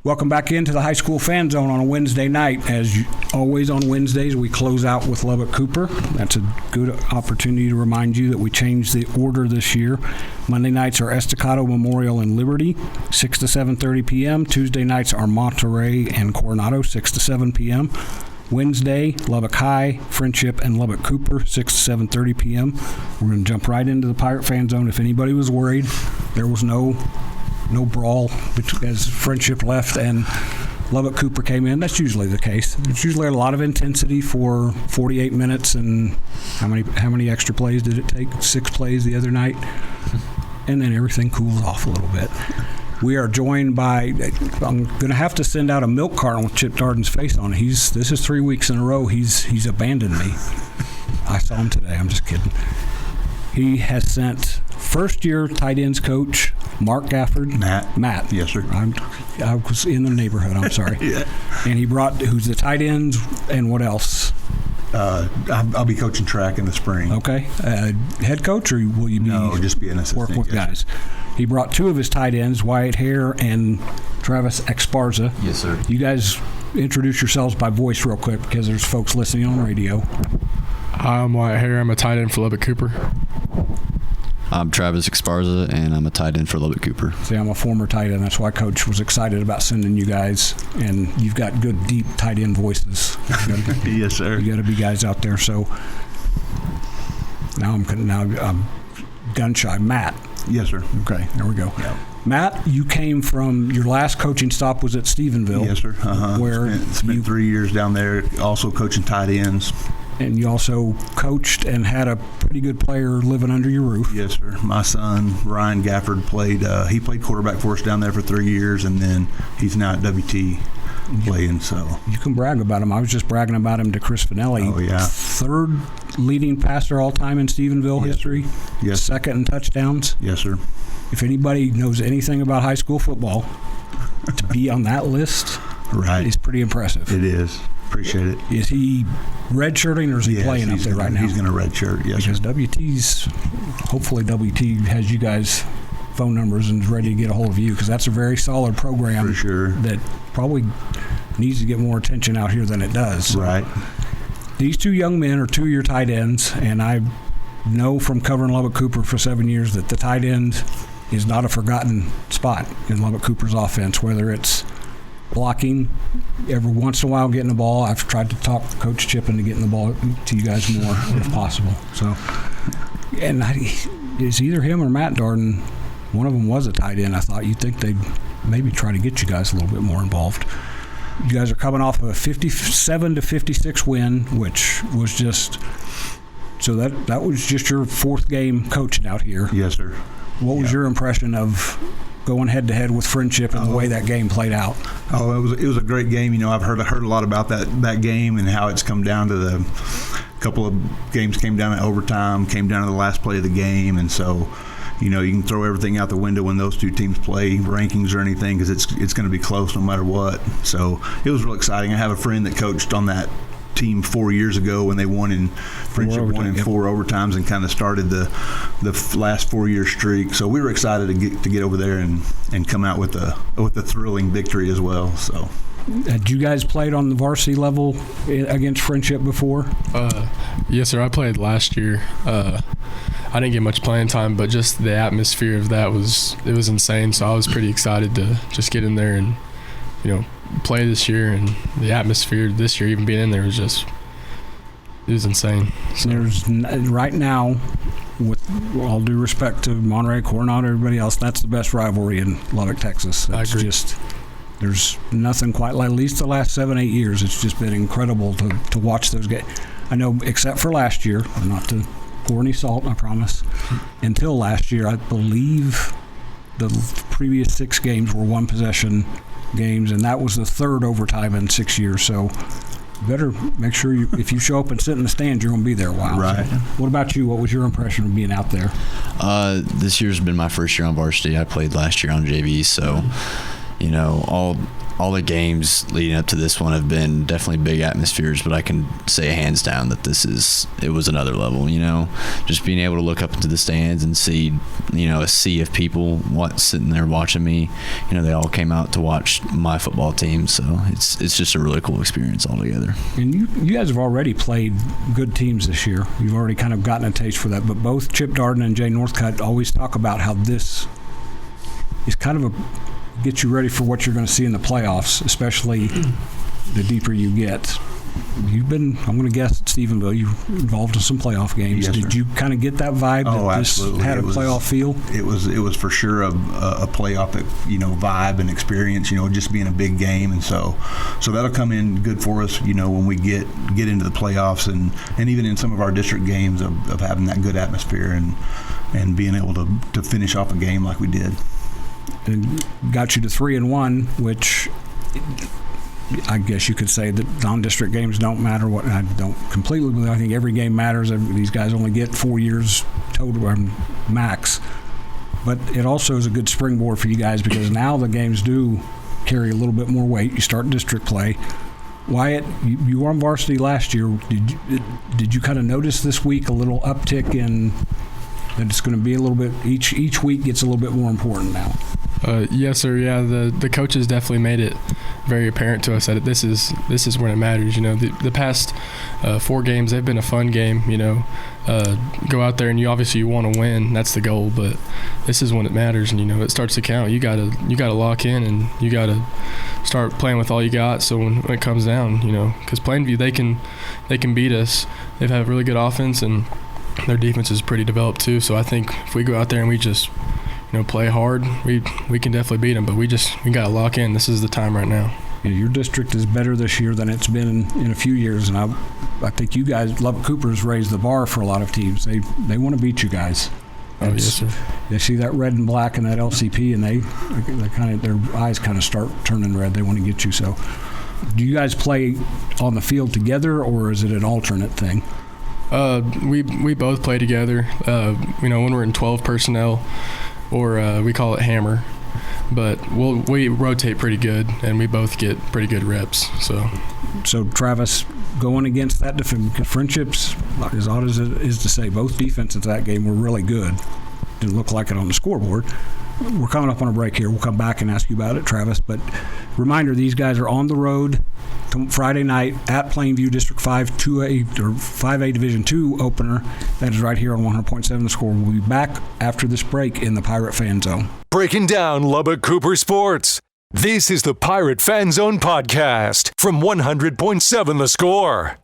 Welcome back into the High School Fan Zone on a Wednesday night. As always on Wednesdays, we close out with Lubbock Cooper. That's a good opportunity to remind you that we changed the order this year. Monday nights are Estacado, Memorial, and Liberty, 6 to 7:30 p.m. Tuesday nights are Monterey and Coronado, 6 to 7 p.m. Wednesday, Lubbock High, Frenship, and Lubbock Cooper, 6 to 7:30 p.m. We're going to jump right into the Pirate Fan Zone. If anybody was worried, there was no brawl as Frenship left and Lubbock Cooper came in. That's usually the case. It's usually a lot of intensity for 48 minutes. And how many extra plays did it take? 6 plays the other night. And then everything cools off a little bit. We are joined by, I'm going to have to send out a milk carton with Chip Darden's face on it. This is 3 weeks in a row he's abandoned me. I saw him today. I'm just kidding. He has sent first-year tight ends coach Mark Gafford. Matt. Yes, sir. I was in the neighborhood. I'm sorry. Yeah. And he brought who's the tight ends and what else? I'll be coaching track in the spring. Okay. Head coach, or will you be? No, just be an assistant. Work with guys. He brought 2 of his tight ends, Wyatt Haire and Travis Exparza. Yes, sir. You guys introduce yourselves by voice real quick because there's folks listening on radio. I'm Wyatt Haire. I'm a tight end for Lubbock Cooper. I'm Travis Exparza, and I'm a tight end for Lubbock Cooper. See, I'm a former tight end. That's why Coach was excited about sending you guys. And you've got good, deep tight end voices. Yes, sir. You got to be guys out there. So now I'm gun shy. Matt. Yes, sir. Okay, there we go. Yep. Matt, you came from your last coaching stop was at Stephenville. Yes, sir. Where spent 3 years down there, also coaching tight ends. And you also coached and had a pretty good player living under your roof. Yes, sir. My son, Ryan Gafford, played quarterback for us down there for 3 years, and then he's now at WT playing. So you can brag about him. I was just bragging about him to Chris Finelli. Oh, yeah. 3rd leading passer all time in Stephenville history. Yes. 2nd in touchdowns. Yes, sir. If anybody knows anything about high school football, to be on that list is pretty impressive. It is. Appreciate it. Is he redshirting or is he playing up there right now? He's going to redshirt, yes. Because hopefully WT has you guys' phone numbers and is ready to get a hold of you because that's a very solid program. For sure. That probably needs to get more attention out here than it does. So right. These 2 young men are 2 of your tight ends, and I know from covering Lubbock Cooper for 7 years that the tight end is not a forgotten spot in Lubbock Cooper's offense, whether it's blocking, every once in a while getting the ball. I've tried to talk Coach Chip into getting the ball to you guys more if possible. So, and it's either him or Matt Darden. One of them was a tight end. I thought you'd think they'd maybe try to get you guys a little bit more involved. You guys are coming off of a 57-56 win, which was just so that was just your 4th game coaching out here. Yes, sir. What was your impression of going head-to-head with Frenship and the way that game played out? Oh, it was a great game. You know, I've heard a lot about that game and how it's come down to the couple of games came down to overtime, came down to the last play of the game, and so you know you can throw everything out the window when those 2 teams play rankings or anything because it's going to be close no matter what. So it was real exciting. I have a friend that coached on that team 4 years ago when they won in Frenship won in 4 overtimes and kind of started the last 4-year streak. So we were excited to get over there and come out with a thrilling victory as well. So had you guys played on the varsity level against Frenship before? Yes, sir. I played last year. I didn't get much playing time, but just the atmosphere of that was insane. So I was pretty excited to just get in there and play this year, and the atmosphere this year, even being in there, was insane. So. There's right now, with all due respect to Monterey, Coronado, everybody else, that's the best rivalry in Lubbock, Texas. I agree. There's nothing quite like, at least the last 7-8 years, it's just been incredible to watch those games. I know, except for last year, not to pour any salt, I promise, until last year, I believe the previous 6 games were 1-possession games, and that was the 3rd overtime in 6 years. So better make sure if you show up and sit in the stands, you're going to be there a while. Right. So, what about you? What was your impression of being out there? This year's been my first year on varsity. I played last year on JV, so you know, all the games leading up to this one have been definitely big atmospheres, but I can say hands down that it was another level, you know, just being able to look up into the stands and see, you know, a sea of people sitting there watching me. You know, they all came out to watch my football team, so it's just a really cool experience altogether. And you guys have already played good teams this year. You've already kind of gotten a taste for that, but both Chip Darden and Jay Northcutt always talk about how this is kind of get you ready for what you're going to see in the playoffs, especially the deeper you get. You've been, I'm going to guess, at Stephenville, you're involved in some playoff games. Yes, Did sir. you kind of get that vibe that this absolutely. had a playoff feel? It was for sure a playoff, you know, vibe and experience, you know, just being a big game. And so that'll come in good for us, you know, when we get into the playoffs and even in some of our district games of having that good atmosphere and being able to finish off a game like we did. And got you to 3-1, which I guess you could say that non-district games don't matter. What I don't completely believe. I think every game matters. These guys only get 4 years total max, but it also is a good springboard for you guys because now the games do carry a little bit more weight. You start district play. Wyatt, you were on varsity last year. Did you kind of notice this week a little uptick in that it's going to be a little bit each week gets a little bit more important now? Yes, sir. Yeah, the coaches definitely made it very apparent to us that this is when it matters. You know, the past 4 games, they've been a fun game. You know, go out there and you obviously want to win. That's the goal. But this is when it matters, and you know it starts to count. You gotta lock in, and you gotta start playing with all you got. So when it comes down, you know, because Plainview they can beat us. They've had a really good offense, and their defense is pretty developed too. So I think if we go out there and we just play hard, we can definitely beat them, but we got to lock in. This is the time right now. Yeah, your district is better this year than it's been in a few years, and I think you guys, Lubbock Cooper's raised the bar for a lot of teams. They want to beat you guys. Oh, yes, sir. They see that red and black and that LCP, and they kind of their eyes kind of start turning red. They want to get you. So, do you guys play on the field together, or is it an alternate thing? We both play together. You know, when we're in 12 personnel, or we call it hammer, but we rotate pretty good, and we both get pretty good reps. So Travis, going against that Friendships, as odd as it is to say, both defenses that game were really good. Didn't look like it on the scoreboard. We're coming up on a break here. We'll come back and ask you about it, Travis. But reminder, these guys are on the road Friday night at Plainview District 5 2A or 5A Division II opener. That is right here on 100.7 The Score. We'll be back after this break in the Pirate Fan Zone. Breaking down Lubbock Cooper sports. This is the Pirate Fan Zone podcast from 100.7 The Score.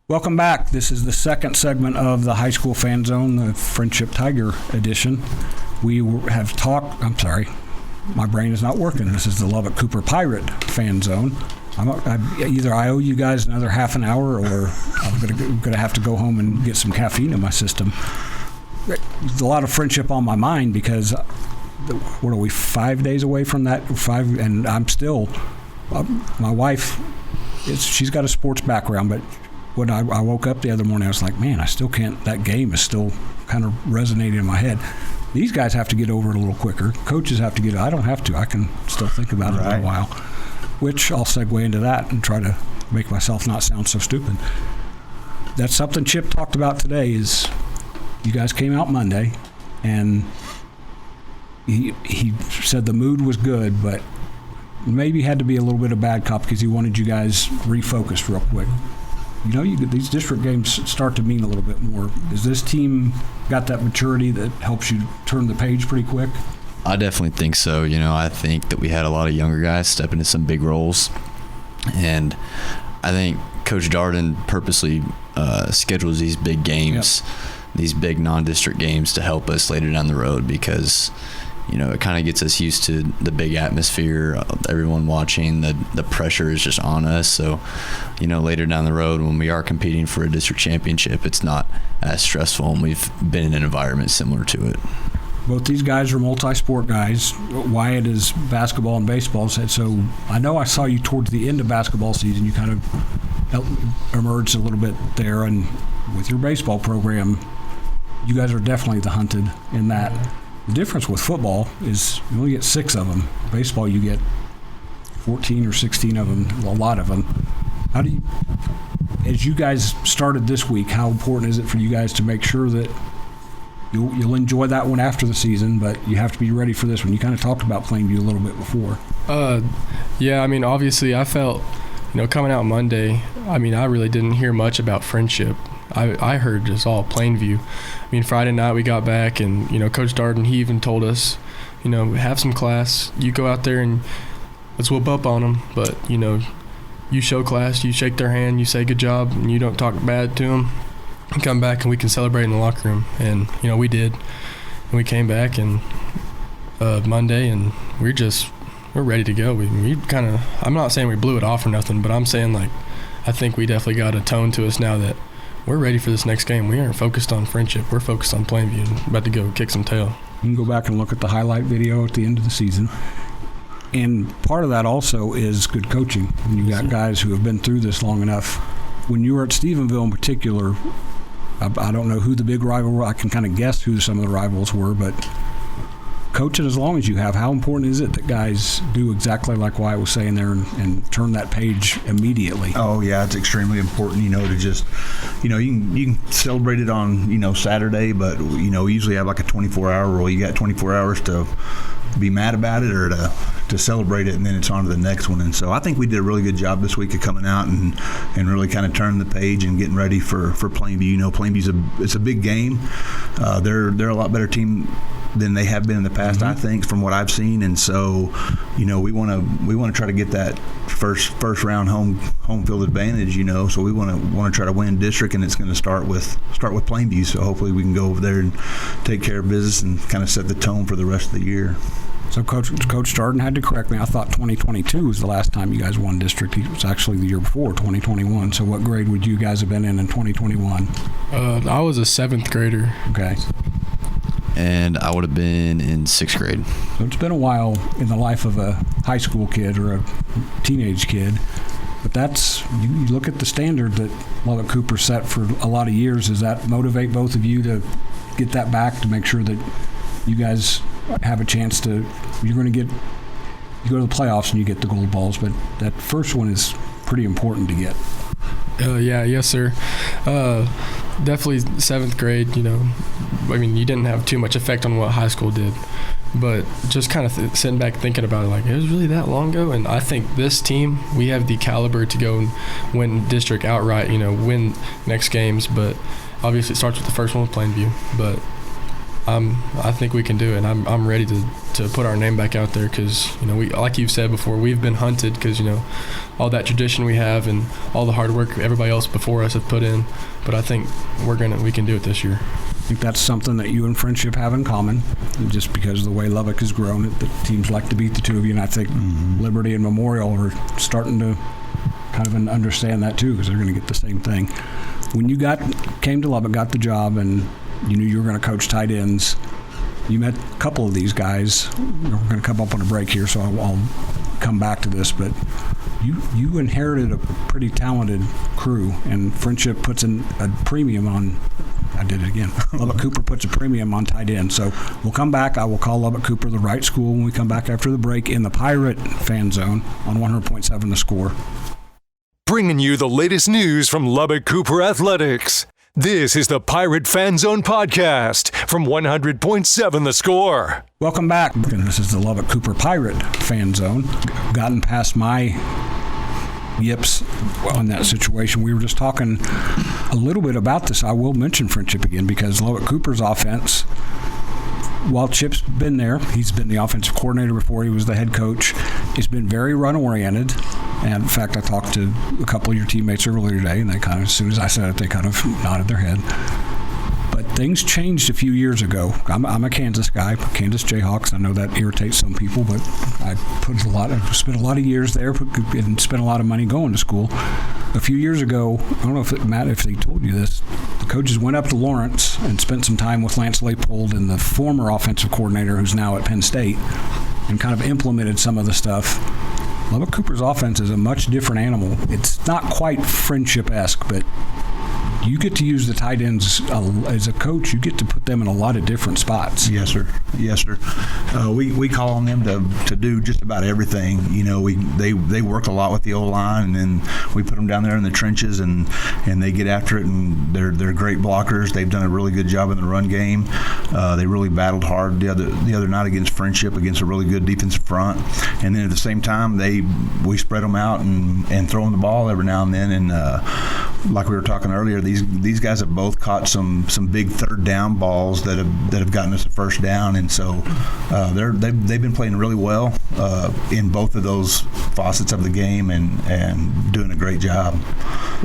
Welcome back. This is the second segment of the High School Fan Zone, the Frenship Tiger edition. We have talked, I'm sorry, my brain is not working. This is the Lubbock Cooper Pirate Fan Zone. Either I owe you guys another half an hour, or I'm going to have to go home and get some caffeine in my system. There's a lot of friendship on my mind because, what are we, 5 days away from that? 5, and I'm still, my wife, she's got a sports background, but when I woke up the other morning, I was like, man, I still can't, that game is still kind of resonating in my head. These guys have to get over it a little quicker. Coaches have to get it. I don't have to. I can still think about it in a while, which I'll segue into that and try to make myself not sound so stupid. That's something Chip talked about today is you guys came out Monday, and he said the mood was good, but maybe had to be a little bit of bad cop because he wanted you guys refocused real quick. You know, these district games start to mean a little bit more. Is this team got that maturity that helps you turn the page pretty quick? I definitely think so. You know, I think that we had a lot of younger guys step into some big roles, and I think Coach Darden purposely schedules these big games, these big non-district games to help us later down the road because, you know, it kind of gets us used to the big atmosphere, everyone watching, the pressure is just on us. So, you know, later down the road when we are competing for a district championship, it's not as stressful, and we've been in an environment similar to it. Both these guys are multi-sport guys. Wyatt is basketball and baseball. So I know I saw you towards the end of basketball season. You kind of emerged a little bit there, and with your baseball program, you guys are definitely the hunted in that. The difference with football is you only get 6 of them. Baseball, you get 14 or 16 of them, a lot of them. How do you, as you guys started this week, how important is it for you guys to make sure that you'll enjoy that one after the season, but you have to be ready for this one? You kind of talked about Plainview a little bit before. Yeah, I mean, obviously I felt, coming out Monday, I mean, I really didn't hear much about Frenship. I heard just all Plainview. I mean, Friday night we got back and, Coach Darden, he even told us, have some class. You go out there and let's whoop up on them. But, you show class, you shake their hand, you say good job, and you don't talk bad to them. And come back and we can celebrate in the locker room. And, we did. And we came back and Monday and we're ready to go. We kind of, I'm not saying we blew it off or nothing, but I'm saying, I think we definitely got a tone to us now that we're ready for this next game. We aren't focused on Frenship. We're focused on Plainview and about to go kick some tail. You can go back and look at the highlight video at the end of the season. And part of that also is good coaching. You got guys who have been through this long enough. When you were at Stephenville in particular, I don't know who the big rival were. I can kind of guess who some of the rivals were, but coaching as long as you have, how important is it that guys do exactly like Wyatt was saying there and turn that page immediately? Oh, yeah, it's extremely important, to just, you can celebrate it on, Saturday, but, we usually have like a 24-hour rule. You got 24 hours to be mad about it or to celebrate it, and then it's on to the next one. And so I think we did a really good job this week of coming out and really kind of turning the page and getting ready for Plainview. Plainview's it's a big game. They're a lot better team than they have been in the past, I think, from what I've seen. And so, we want to try to get that first round home field advantage. So we want to try to win district, and it's going to start with Plainview. So hopefully we can go over there and take care of business and kind of set the tone for the rest of the year. So Coach Darden had to correct me. I thought 2022 was the last time you guys won district. It was actually the year before, 2021. So what grade would you guys have been in 2021? I was a 7th grader. Okay. And I would have been in 6th grade. So it's been a while in the life of a high school kid or a teenage kid. But that's, you look at the standard that Lubbock Cooper set for a lot of years. Does that motivate both of you to get that back, to make sure that you guys have a chance to, you go to the playoffs and you get the gold balls, but that first one is pretty important to get. Yes, sir. Definitely 7th grade, I mean, you didn't have too much effect on what high school did, but just kind of sitting back thinking about it, it was really that long ago. And I think this team, we have the caliber to go and win district outright, win next games, but obviously it starts with the first one with Plainview, but I think we can do it. And I'm ready to put our name back out there because, we, like you've said before, we've been hunted because, all that tradition we have and all the hard work everybody else before us have put in. But I think we can do it this year. I think that's something that you and Frenship have in common, just because of the way Lubbock has grown. The teams like to beat the two of you, and I think Liberty and Memorial are starting to kind of understand that too, because they're going to get the same thing. When you came to Lubbock, got the job, and you knew you were going to coach tight ends, you met a couple of these guys. We're going to come up on a break here, so I'll come back to this, but you inherited a pretty talented crew, and Frenship puts a premium on. I did it again. Lubbock Cooper puts a premium on tight end. So we'll come back. I will call Lubbock Cooper the right school when we come back after the break in the Pirate Fan Zone on 100.7 The Score. Bringing you the latest news from Lubbock Cooper Athletics. This is the Pirate Fan Zone podcast from 100.7 The Score. Welcome back. And this is the Lubbock Cooper Pirate Fan Zone. Gotten past my yips on that situation. We were just talking a little bit about this. I will mention Frenship again because Lubbock Cooper's offense, while Chip's been there, he's been the offensive coordinator before he was the head coach. He's been very run-oriented. And in fact, I talked to a couple of your teammates earlier today, and they kind of, as soon as I said it, they kind of nodded their head. But things changed a few years ago. I'm a Kansas guy, Kansas Jayhawks. I know that irritates some people, but I spent a lot of years there and spent a lot of money going to school. A few years ago, I don't know if Matt, if they told you this, the coaches went up to Lawrence and spent some time with Lance Leipold and the former offensive coordinator who's now at Penn State and kind of implemented some of the stuff. Lubbock Cooper's offense is a much different animal. It's not quite Frenship-esque, but you get to use the tight ends as a coach. You get to put them in a lot of different spots. Yes, sir. Yes, sir. We call on them to do just about everything. They work a lot with the O-line, and then we put them down there in the trenches, and they get after it, and they're great blockers. They've done a really good job in the run game. They really battled hard the other night against Frenship, against a really good defensive front. And then at the same time, we spread them out and throw them the ball every now and then. And like we were talking earlier, these guys have both caught some big third down balls that have gotten us a first down, and so they've been playing really well in both of those facets of the game and doing a great job.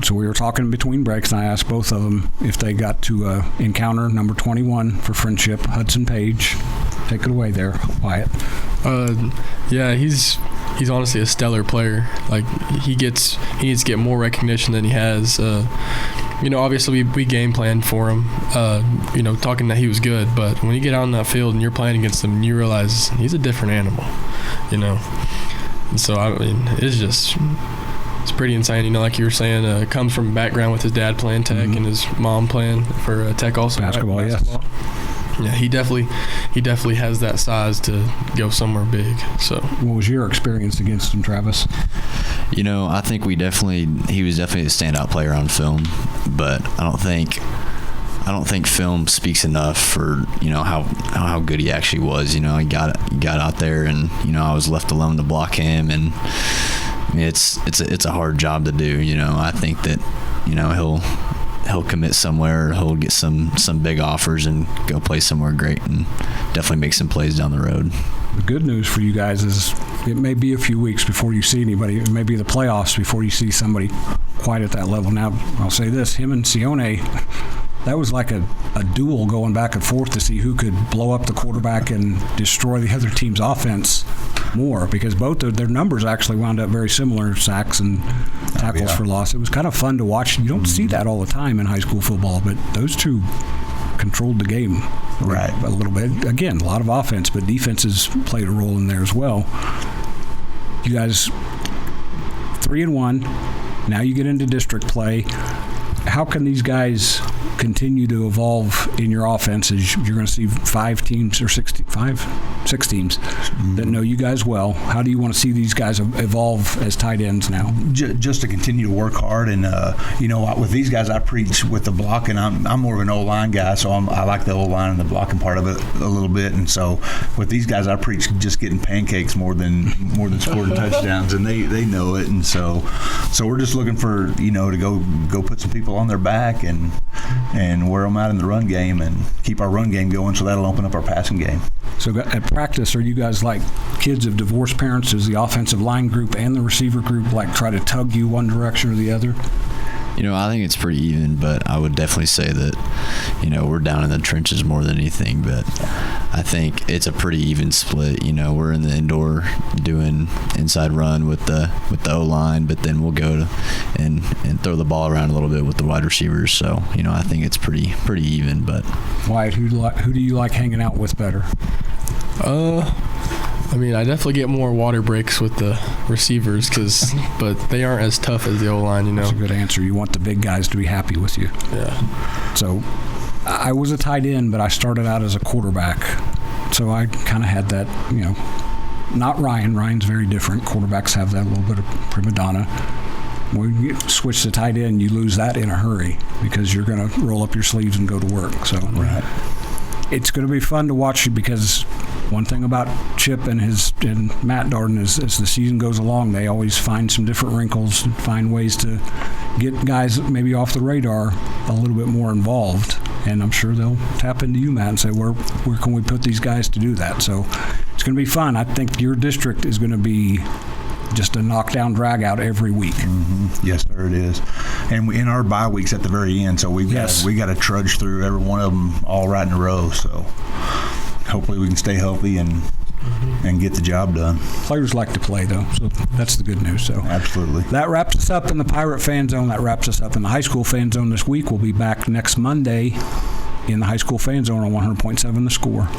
So we were talking between breaks, and I asked both of them if they got to encounter number 21 for Frenship, Hudson Page. Take it away there, Wyatt. Yeah, he's honestly a stellar player. Like he needs to get more recognition than he has. Obviously we game planned for him. Talking that he was good, but when you get out on that field and you're playing against him, you realize he's a different animal. And so it's pretty insane. Like you were saying, comes from a background with his dad playing tech and his mom playing for tech also. Basketball, yes. Yeah, he definitely has that size to go somewhere big. So, what was your experience against him, Travis? I think he was definitely a standout player on film, but I don't think film speaks enough for how good he actually was. He got out there, and I was left alone to block him, and it's a hard job to do. I think that he'll commit somewhere, he'll get some big offers and go play somewhere great, and definitely make some plays down the road. The good news for you guys is it may be a few weeks before you see anybody. It may be the playoffs before you see somebody quite at that level. Now, I'll say this, him and Sione, that was like a duel going back and forth to see who could blow up the quarterback and destroy the other team's offense more, because both of their numbers actually wound up very similar, sacks and tackles for loss. It was kind of fun to watch. You don't see that all the time in high school football, but those two controlled the game a little bit. Again, a lot of offense, but defenses played a role in there as well. You guys 3-1. Now you get into district play. How can these guys continue to evolve in your offense as you're going to see 6 teams that know you guys well? How do you want to see these guys evolve as tight ends now? Just to continue to work hard, and with these guys, I preach with the blocking. I'm more of an O-line guy, so I like the O-line and the blocking part of it a little bit. And so with these guys, I preach just getting pancakes more than scoring touchdowns, and they know it. And so we're just looking for to go put some people on their back and wear them out in the run game and keep our run game going, so that'll open up our passing game. So at practice, are you guys like kids of divorced parents? Does the offensive line group and the receiver group like try to tug you one direction or the other? I think it's pretty even, but I would definitely say that, we're down in the trenches more than anything, but I think it's a pretty even split. We're in the indoor doing inside run with the O-line, but then we'll go and throw the ball around a little bit with the wide receivers. So, I think it's pretty even, but. Wyatt, who do you like hanging out with better? I definitely get more water breaks with the receivers, but they aren't as tough as the O-line, That's a good answer. You want the big guys to be happy with you. Yeah. So I was a tight end, but I started out as a quarterback. So I kind of had that, not Ryan. Ryan's very different. Quarterbacks have that little bit of prima donna. When you switch to tight end, you lose that in a hurry because you're going to roll up your sleeves and go to work. So it's going to be fun to watch you, because one thing about Chip and Matt Darden is as the season goes along, they always find some different wrinkles and find ways to get guys maybe off the radar a little bit more involved. And I'm sure they'll tap into you, Matt, and say, where can we put these guys to do that? So it's going to be fun. I think your district is going to be just a knockdown drag out every week. Mm-hmm. Yes, sir, it is. And in our bye weeks at the very end, so we got to trudge through every one of them all right in a row. So hopefully we can stay healthy and get the job done. Players like to play, though, so that's the good news. So absolutely. That wraps us up in the Pirate Fan Zone. That wraps us up in the High School Fan Zone this week. We'll be back next Monday in the High School Fan Zone on 100.7 The Score.